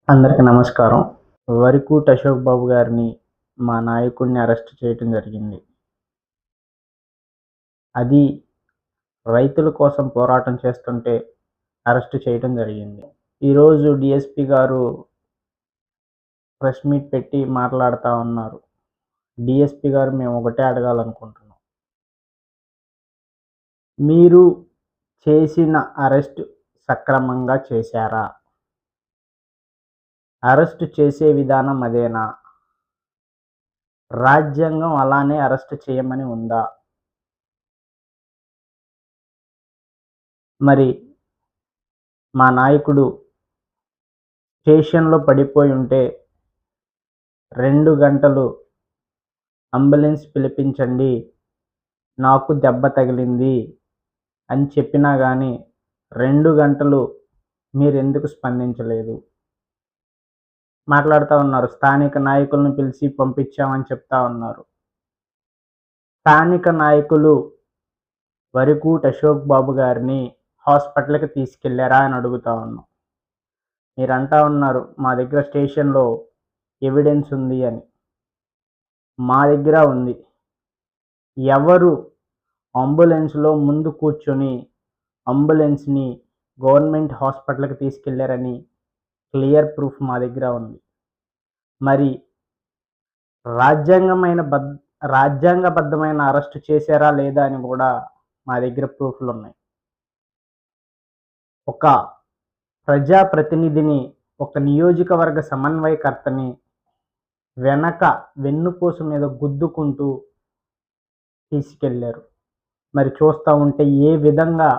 అందరికీ నమస్కారం. వరికూటి అశోక్ బాబు గారిని మా నాయకుడిని అరెస్ట్ చేయటం జరిగింది. అది రైతుల కోసం పోరాటం చేస్తుంటే అరెస్ట్ చేయటం జరిగింది. ఈరోజు డీఎస్పీ గారు ప్రెస్ మీట్ పెట్టి మాట్లాడుతా ఉన్నారు. డీఎస్పీ గారు మేము ఒకటే అడగాలనుకుంటున్నాం. మీరు చేసిన అరెస్ట్ సక్రమంగా చేశారా? అరెస్ట్ చేసే విధానం అదేనా? రాజ్యాంగం అలానే అరెస్ట్ చేయమని ఉందా? మరి మా నాయకుడు స్టేషన్‌లో పడిపోయి ఉంటే 2 గంటలు అంబులెన్స్ పిలిపించండి, నాకు దెబ్బ తగిలింది అని చెప్పినా గానీ 2 గంటలు మీరెందుకు స్పందించలేదు? మాట్లాడుతా ఉన్నారు. స్థానిక నాయకులను పిలిచి పంపించామని చెప్తా ఉన్నారు. స్థానిక నాయకులు వరికూటి అశోక్ బాబు గారిని హాస్పిటల్‌కి తీసుకెళ్లారా అని అడుగుతా ఉన్నాం. మీరంటా ఉన్నారు మా దగ్గర స్టేషన్‌లో ఎవిడెన్స్ ఉంది అని. మా దగ్గర ఉంది. ఎవరు అంబులెన్స్‌లో ముందు కూర్చొని అంబులెన్స్‌ని గవర్నమెంట్ హాస్పిటల్‌కి తీసుకెళ్లారని క్లియర్ ప్రూఫ్ మా దగ్గర ఉంది. మరి రాజ్యాంగబద్ధమైన అరెస్ట్ చేశారా లేదా అని కూడా మా దగ్గర ప్రూఫ్‌లున్నాయి. ఒక ప్రజాప్రతినిధిని, ఒక నియోజకవర్గ సమన్వయకర్తని వెన్నుపూస మీద గుద్దుకుంటూ తీసుకెళ్లారు. మరి చూస్తా ఉంటే ఏ విధంగా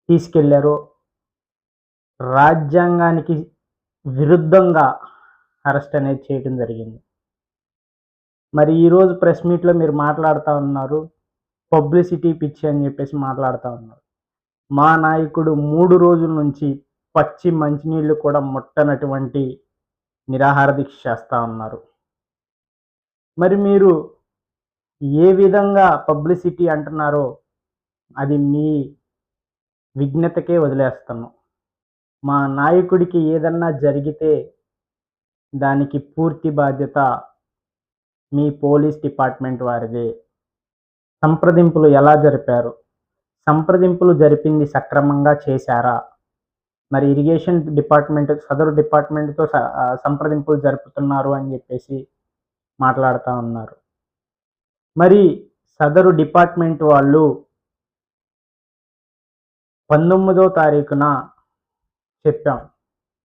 తీసుకెళ్లారో రాజ్యాంగానికి విరుద్ధంగా అరెస్ట్ అనేది చేయటం జరిగింది. మరి ఈరోజు ప్రెస్ మీట్‌లో మీరు మాట్లాడుతా ఉన్నారు. పబ్లిసిటీ పిచ్చి అని చెప్పేసి మాట్లాడుతా ఉన్నారు. మా నాయకుడు 3 రోజుల నుంచి పచ్చి మంచినీళ్ళు కూడా ముట్టనటువంటి నిరాహార దీక్ష చేస్తా ఉన్నారు. మరి మీరు ఏ విధంగా పబ్లిసిటీ అంటున్నారో అది మీ విజ్ఞతకే వదిలేస్తున్నాం. మా నాయకుడికి ఏదన్నా జరిగితే దానికి పూర్తి బాధ్యత మీ పోలీస్ డిపార్ట్మెంట్ వారిదే. సంప్రదింపులు ఎలా జరిపారు? సంప్రదింపులు జరిపింది సక్రమంగా చేశారా? మరి ఇరిగేషన్ డిపార్ట్మెంట్ సదరు డిపార్ట్మెంట్‌తో సంప్రదింపులు జరుపుతున్నారు అని చెప్పేసి మాట్లాడుతా ఉన్నారు. మరి సదరు డిపార్ట్మెంట్ వాళ్ళు 19వ తారీఖున చెప్పాం.